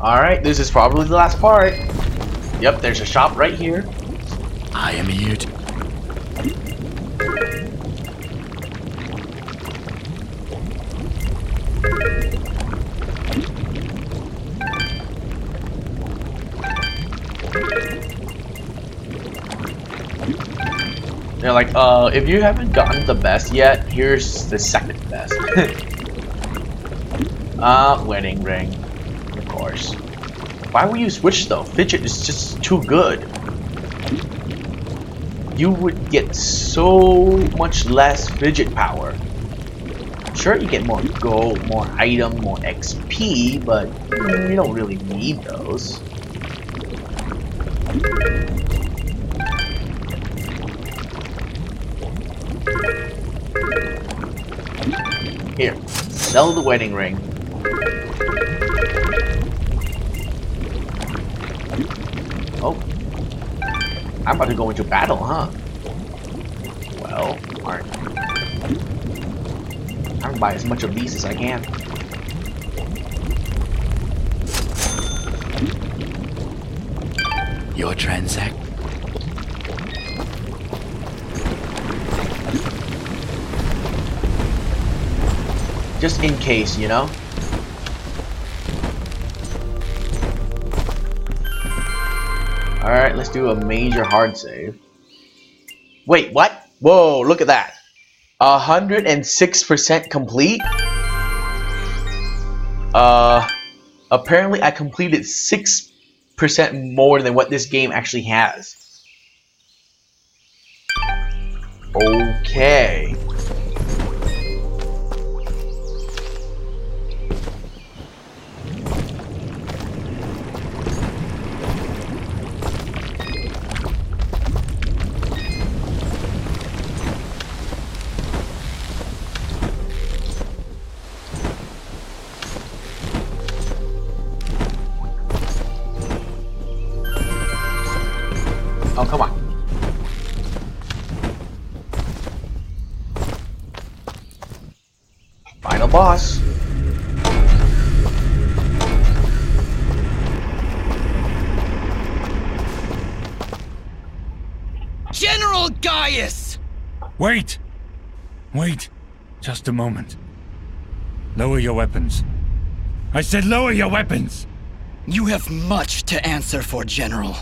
Alright, this is probably the last part. Yep, there's a shop right here. I am here to... They're like, if you haven't gotten the best yet, here's the second best. Wedding ring. Of course. Why would you switch though? Fidget is just too good. You would get so much less fidget power. Sure, you get more gold, more item, more XP, but you don't really need those. Here, sell the wedding ring. Oh, I'm about to go into battle, huh? Well, alright. I'm gonna buy as much of these as I can. Your transact? Just in case, you know? Alright, let's do a major hard save. Wait, what? Whoa, look at that. 106% complete? Apparently I completed 6% more than what this game actually has. Okay. Oh, come on. Final boss. General Gaius! Wait! Wait. Just a moment. Lower your weapons. I said lower your weapons! You have much to answer for, General.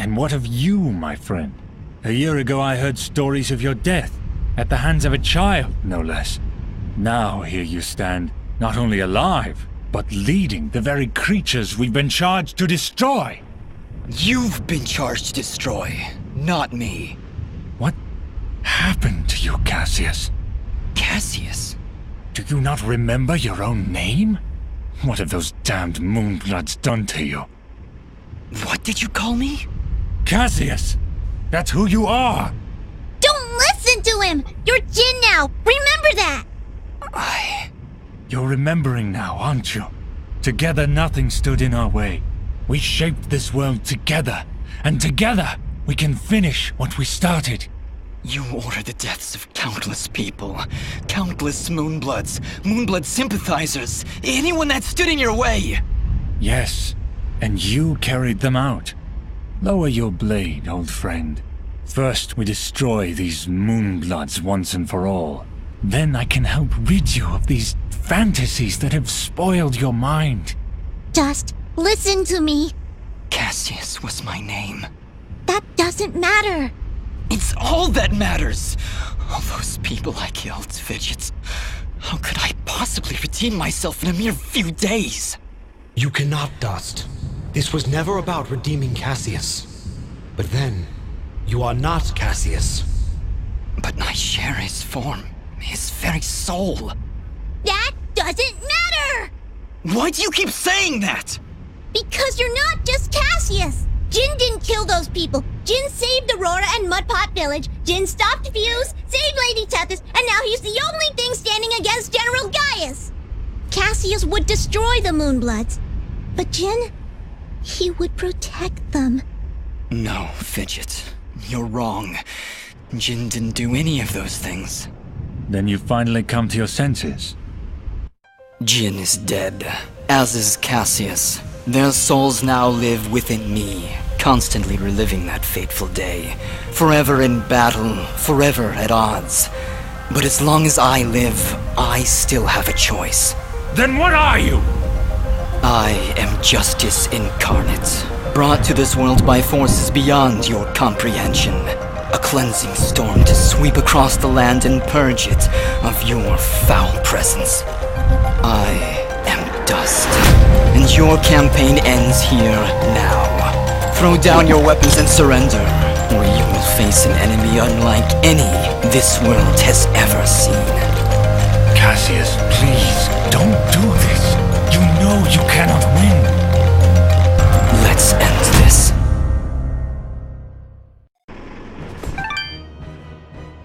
And what of you, my friend? A year ago I heard stories of your death, at the hands of a child, no less. Now here you stand, not only alive, but leading the very creatures we've been charged to destroy. You've been charged to destroy, not me. What happened to you, Cassius? Cassius? Do you not remember your own name? What have those damned Moonbloods done to you? What did you call me? Cassius! That's who you are! Don't listen to him! You're Jin now! Remember that! You're remembering now, aren't you? Together nothing stood in our way. We shaped this world together, and together we can finish what we started. You ordered the deaths of countless people. Countless Moonbloods. Moonblood sympathizers. Anyone that stood in your way. Yes, and you carried them out. Lower your blade, old friend. First we destroy these Moonbloods once and for all. Then I can help rid you of these fantasies that have spoiled your mind. Just listen to me. Cassius was my name. That doesn't matter. It's all that matters. All those people I killed, Fidgets. How could I possibly redeem myself in a mere few days? You cannot, Dust. This was never about redeeming Cassius. But then, you are not Cassius. But I share his form, his very soul. That doesn't matter! Why do you keep saying that? Because you're not just Cassius! Jin didn't kill those people. Jin saved Aurora and Mudpot Village. Jin stopped Fuse, saved Lady Tethys, and now he's the only thing standing against General Gaius. Cassius would destroy the Moonbloods. But Jin, he would protect them. No, Fidget. You're wrong. Jin didn't do any of those things. Then you finally come to your senses. Jin is dead, as is Cassius. Their souls now live within me, constantly reliving that fateful day. Forever in battle, forever at odds. But as long as I live, I still have a choice. Then what are you? I am justice incarnate, brought to this world by forces beyond your comprehension. A cleansing storm to sweep across the land and purge it of your foul presence. I am dust, and your campaign ends here now. Throw down your weapons and surrender, or you will face an enemy unlike any this world has ever seen. Cassius, please, don't do this. You know you cannot win. Let's end this.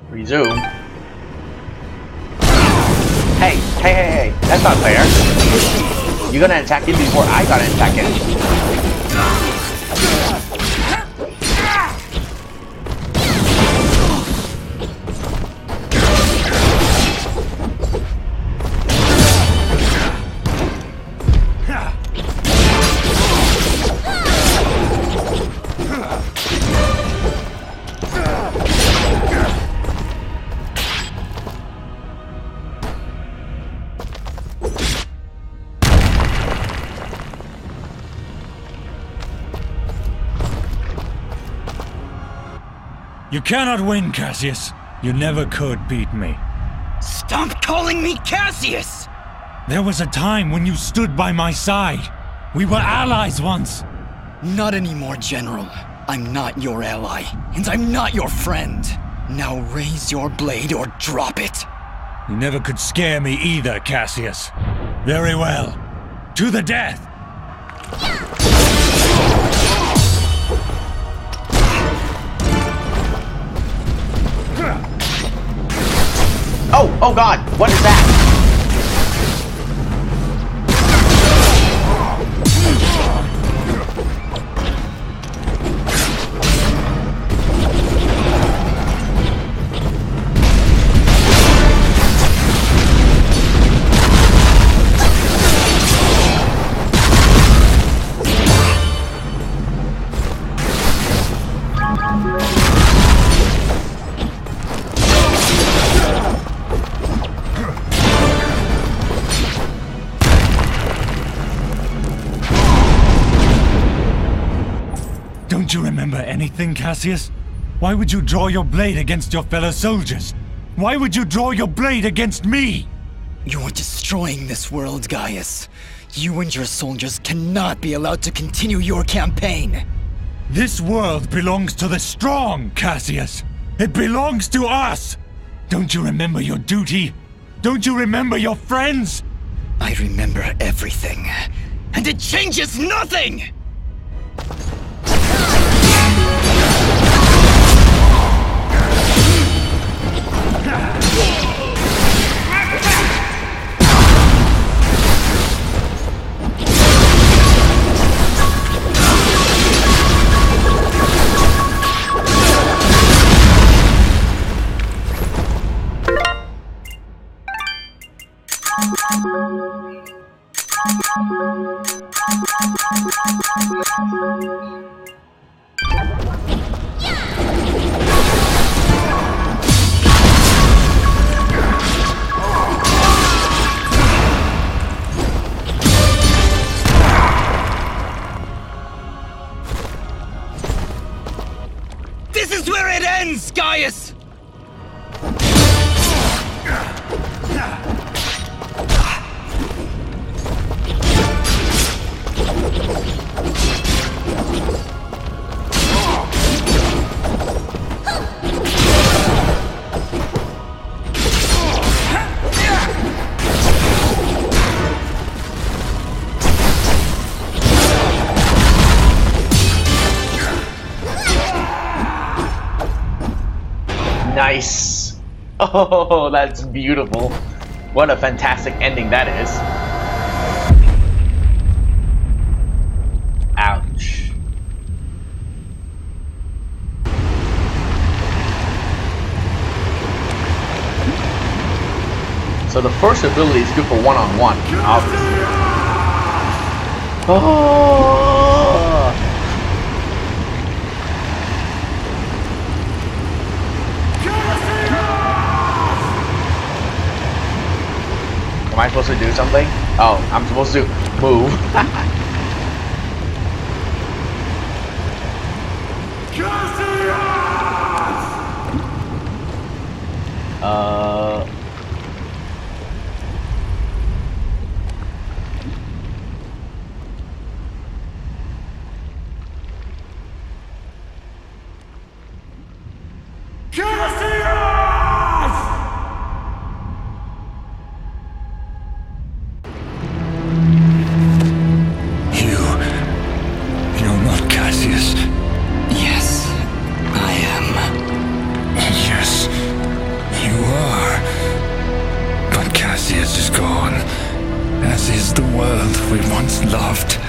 Resume. Hey, that's not fair. You're gonna attack it before I gotta attack it. You cannot win, Cassius. You never could beat me. Stop calling me Cassius! There was a time when you stood by my side. We were allies once. Not anymore, General. I'm not your ally, and I'm not your friend. Now raise your blade or drop it. You never could scare me either, Cassius. Very well. To the death! Oh god, what is that? Don't you remember anything, Cassius? Why would you draw your blade against your fellow soldiers? Why would you draw your blade against me? You're destroying this world, Gaius. You and your soldiers cannot be allowed to continue your campaign. This world belongs to the strong, Cassius. It belongs to us. Don't you remember your duty? Don't you remember your friends? I remember everything. And it changes nothing! This is where it ends, Gaius! Nice. Oh, that's beautiful. What a fantastic ending that is. Ouch. So the first ability is good for one-on-one, obviously. Oh! Am I supposed to do something? Oh, I'm supposed to move. You're not Cassius. Yes, I am. Yes, you are. But Cassius is gone, as is the world we once loved.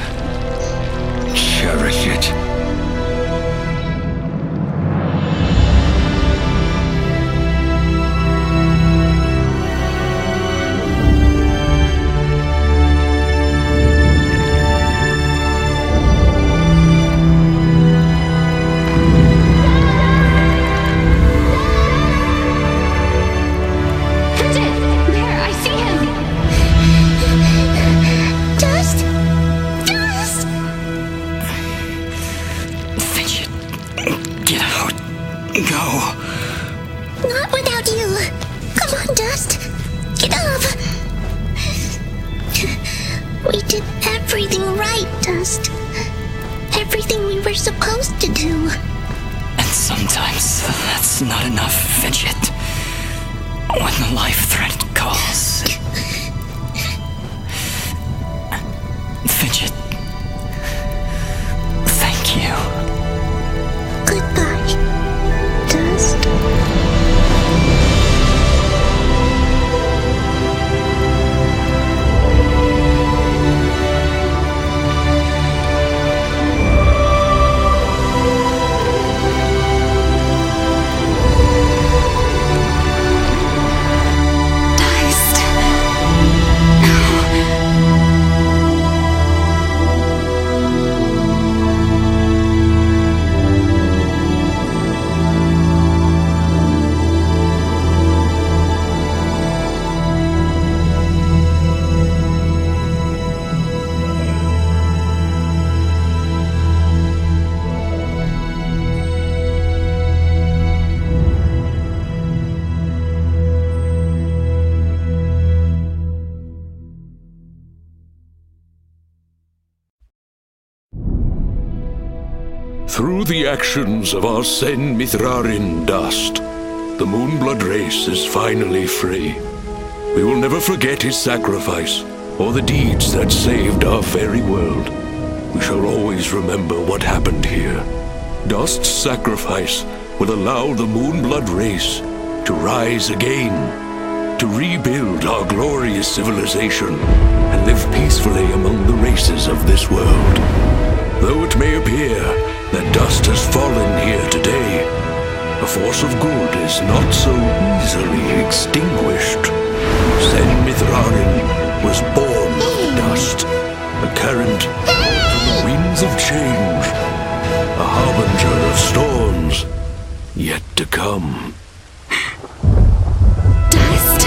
Cherish it. There, I see him. Dust. Dust. Fidget, get out. Go. Not without you. Come on, Dust. Get up. We did everything right, Dust. Everything we were supposed to do. And sometimes that's not enough, Fidget. When the life threat calls. Fidget. Thank you. Goodbye, Dust. Through the actions of our Sen Mithrarin Dust, the Moonblood race is finally free. We will never forget his sacrifice, or the deeds that saved our fairy world. We shall always remember what happened here. Dust's sacrifice will allow the Moonblood race to rise again, to rebuild our glorious civilization, and live peacefully among the races of this world. Though it may appear that Dust has fallen here today, a force of good is not so easily extinguished. Sen Mithrarin was born of dust, a current from the winds of change, a harbinger of storms yet to come. Dust.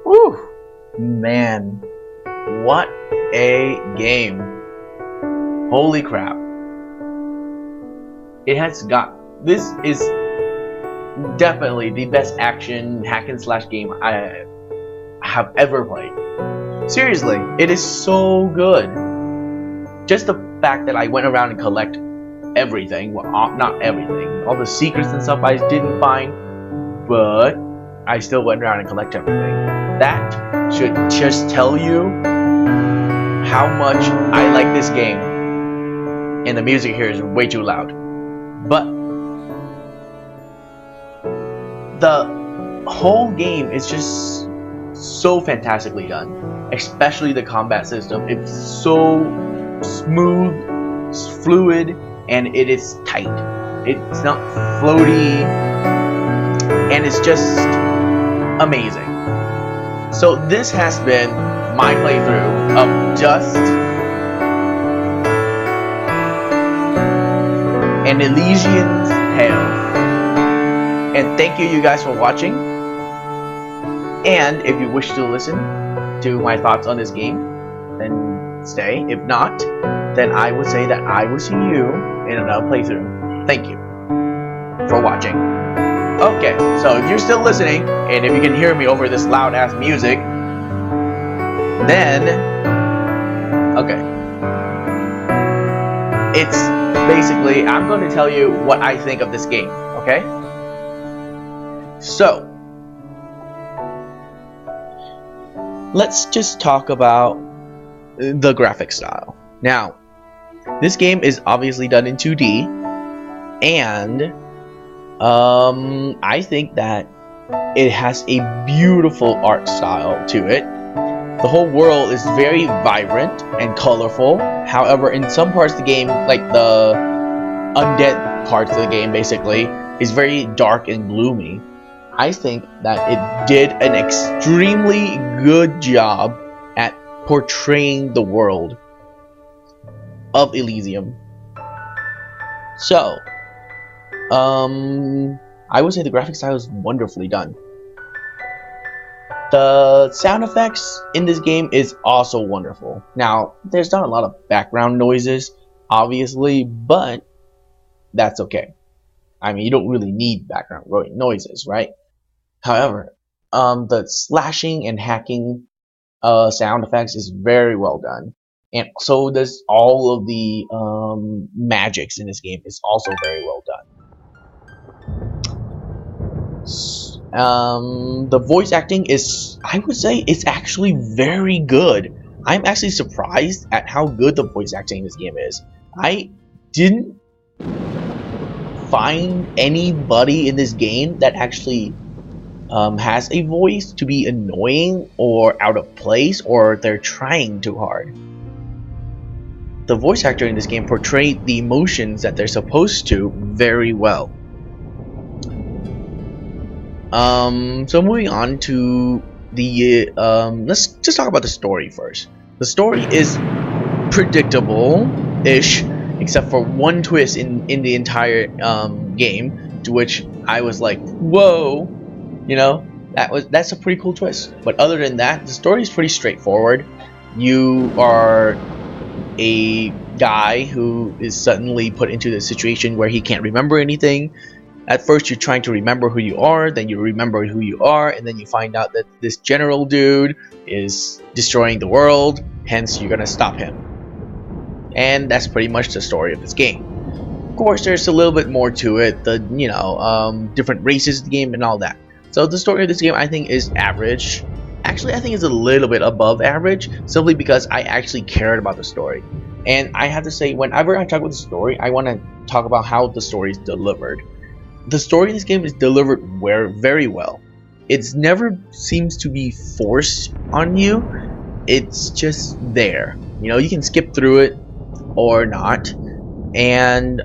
Woo! Man, what a game. Holy crap. This is definitely the best action hack and slash game I have ever played. Seriously, it is so good. Just the fact that I went around and collect everything, well, not everything, all the secrets and stuff I didn't find, but I still went around and collect everything. That should just tell you how much I like this game. And the music here is way too loud. But the whole game is just so fantastically done. Especially the combat system. It's so smooth, fluid, and it is tight. It's not floaty, and it's just amazing. So this has been my playthrough of Dust and Elysian's Tale. And thank you guys for watching. And if you wish to listen to my thoughts on this game, then stay. If not, then I would say that I will see you in another playthrough. Thank you for watching. Okay, so if you're still listening, and if you can hear me over this loud ass music, then okay, it's basically, I'm going to tell you what I think of this game. Okay, so let's just talk about the graphic style. Now, this game is obviously done in 2D, and I think that it has a beautiful art style to it. The whole world is very vibrant and colorful. However, in some parts of the game, like the undead parts of the game basically, is very dark and gloomy. I think that it did an extremely good job at portraying the world of Elysium. So, I would say the graphic style is wonderfully done. The sound effects in this game is also wonderful. Now, there's not a lot of background noises, obviously, but that's okay. I mean, you don't really need background noises, right? However, the slashing and hacking sound effects is very well done. And so does all of the magics in this game is also very well done. The voice acting is, I would say, it's actually very good. I'm actually surprised at how good the voice acting in this game is. I didn't find anybody in this game that actually has a voice to be annoying or out of place, or they're trying too hard. The voice actor in this game portrayed the emotions that they're supposed to very well. So moving on to the let's just talk about the story first. The story is predictable-ish, except for one twist in the entire game, to which I was like, whoa, you know, that's a pretty cool twist. But other than that, the story is pretty straightforward. You are a guy who is suddenly put into the situation where he can't remember anything. At first you're trying to remember who you are, then you remember who you are, and then you find out that this general dude is destroying the world, hence you're gonna stop him. And that's pretty much the story of this game. Of course, there's a little bit more to it, the different races of the game and all that. So the story of this game, I think, is average. Actually, I think it's a little bit above average, simply because I actually cared about the story. And I have to say, whenever I talk about the story, I want to talk about how the story is delivered. The story in this game is delivered very well. It never seems to be forced on you. It's just there. You know, you can skip through it or not. And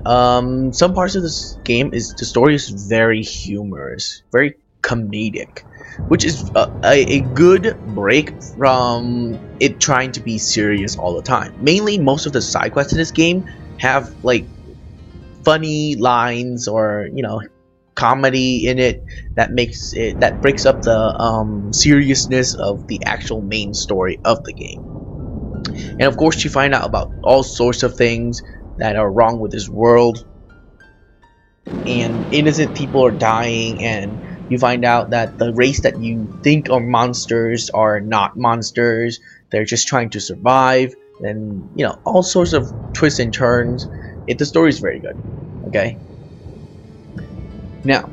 some parts of this game the story is very humorous, very comedic, which is a good break from it trying to be serious all the time. Mainly, most of the side quests in this game have like funny lines or comedy in it that breaks up the seriousness of the actual main story of the game. And of course, you find out about all sorts of things that are wrong with this world, and innocent people are dying, and you find out that the race that you think are monsters are not monsters. They're just trying to survive, and all sorts of twists and turns. The story is very good. Okay. Now,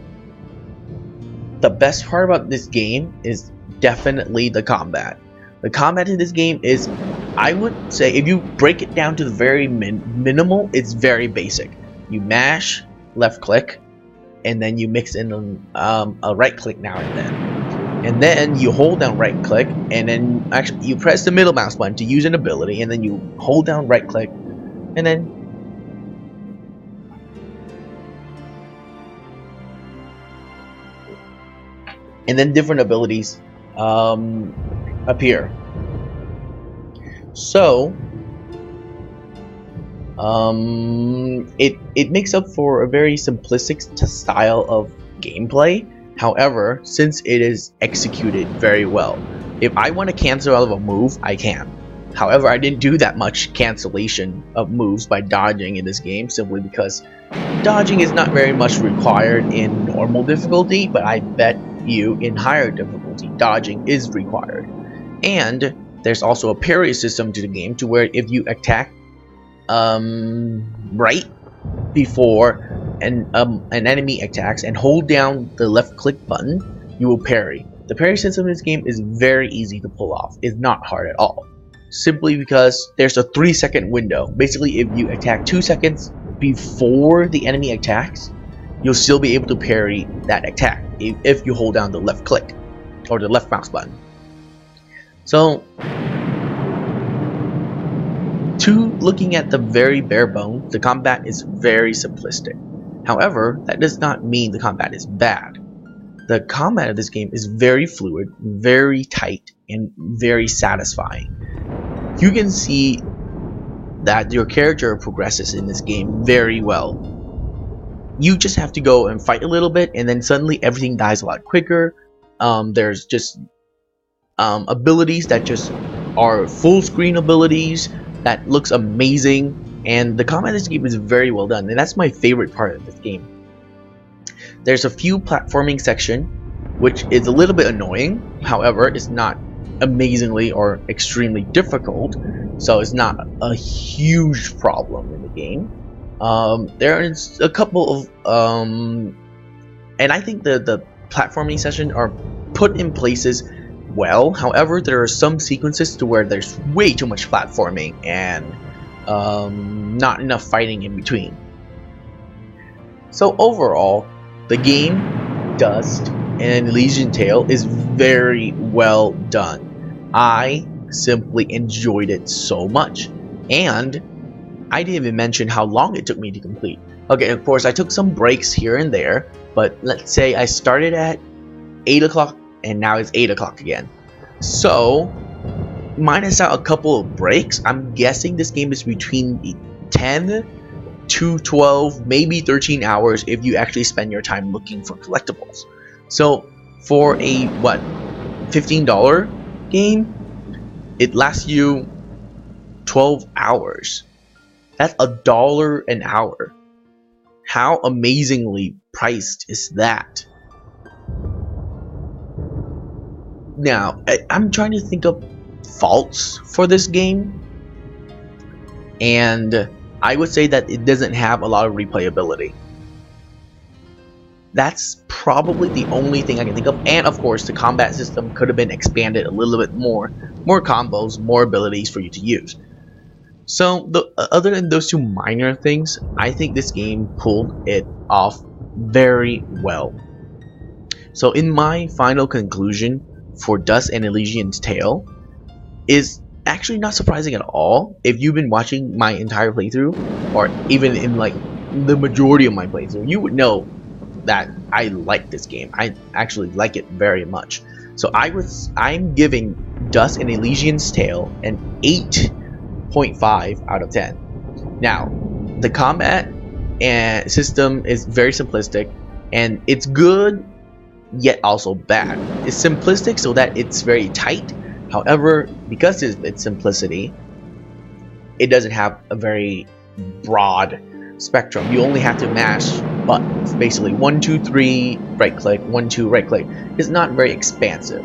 the best part about this game is definitely the combat. The combat in this game is, I would say, if you break it down to the very minimal, it's very basic. You mash, left click, and then you mix in a right click now and then you hold down right click, and then actually you press the middle mouse button to use an ability, and then you hold down right click, and then and then different abilities appear. So it makes up for a very simplistic style of gameplay. However, since it is executed very well, if I want to cancel out of a move, I can. However, I didn't do that much cancellation of moves by dodging in this game, simply because dodging is not very much required in normal difficulty, but I bet you in higher difficulty, dodging is required. And there's also a parry system to the game, to where if you attack right before an enemy attacks and hold down the left click button, you will parry. The parry system in this game is very easy to pull off. It's not hard at all. Simply because there's a 3-second window. Basically, if you attack 2 seconds before the enemy attacks, you'll still be able to parry that attack if you hold down the left click or the left mouse button. So, looking at the very bare bones, the combat is very simplistic. However, that does not mean the combat is bad. The combat of this game is very fluid, very tight, and very satisfying. You can see that your character progresses in this game very well. You just have to go and fight a little bit, and then suddenly everything dies a lot quicker. There's just abilities that just are full screen abilities that looks amazing, and the combat of this game is very well done, and that's my favorite part of this game. There's a few platforming section which is a little bit annoying. However, it's not amazingly or extremely difficult, so it's not a huge problem in the game. There is a couple of and I think the platforming sessions are put in places well. However, there are some sequences to where there's way too much platforming and not enough fighting in between. So overall, the game Dust and Elysian Tale is very well done. I simply enjoyed it so much, and I didn't even mention how long it took me to complete. Okay, of course I took some breaks here and there, but let's say I started at 8 o'clock and now it's 8 o'clock again. So, minus out a couple of breaks, I'm guessing this game is between 10 to 12, maybe 13 hours if you actually spend your time looking for collectibles. So, for a, $15 game, it lasts you 12 hours. That's $1 an hour. How amazingly priced is that? Now, I'm trying to think of faults for this game, and I would say that it doesn't have a lot of replayability. That's probably the only thing I can think of, and of course the combat system could have been expanded a little bit more combos, more abilities for you to use. So other than those two minor things, I think this game pulled it off very well. So in my final conclusion for Dust and Elysian's Tale is actually not surprising at all. If you've been watching my entire playthrough, or even in like the majority of my playthrough, you would know that I like this game. I actually like it very much. So I'm giving Dust and Elysian's Tale an 8.5 out of 10. Now, the combat and system is very simplistic, and it's good yet also bad. It's simplistic so that it's very tight. However, because of its simplicity, it doesn't have a very broad spectrum. You only have to mash buttons, basically 1, 2, 3, right click, 1, 2, right click. It's not very expansive.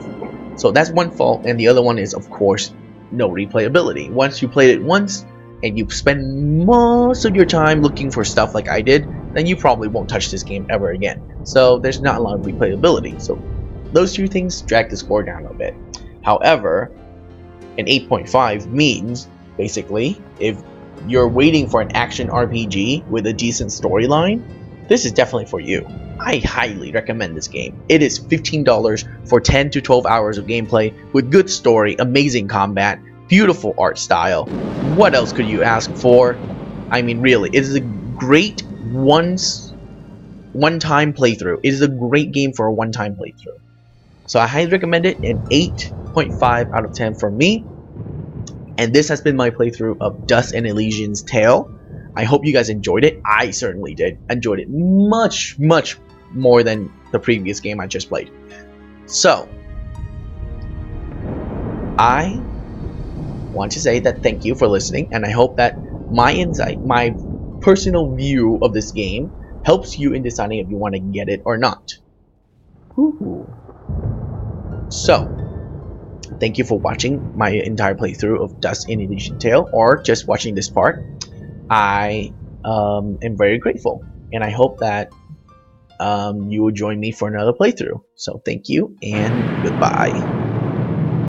So that's one fault, and the other one is, of course, no replayability. Once you played it once and you spend most of your time looking for stuff like I did, then you probably won't touch this game ever again. So there's not a lot of replayability. So those two things drag the score down a bit. However, an 8.5 means, basically, if you're waiting for an action RPG with a decent storyline, this is definitely for you. I highly recommend this game. It is $15 for 10 to 12 hours of gameplay with good story, amazing combat, beautiful art style. What else could you ask for? I mean, really, it is a great one-time playthrough. It is a great game for a one-time playthrough. So I highly recommend it, an 8.5 out of 10 from me. And this has been my playthrough of Dust and Elysian's Tale. I hope you guys enjoyed it. I certainly did. Enjoyed it much more than the previous game I just played. So, I want to say that thank you for listening, and I hope that my insight, my personal view of this game helps you in deciding if you want to get it or not. Woohoo. So, thank you for watching my entire playthrough of Dust and Elysian Tale, or just watching this part. I am very grateful, and I hope that you will join me for another playthrough. So thank you, and goodbye.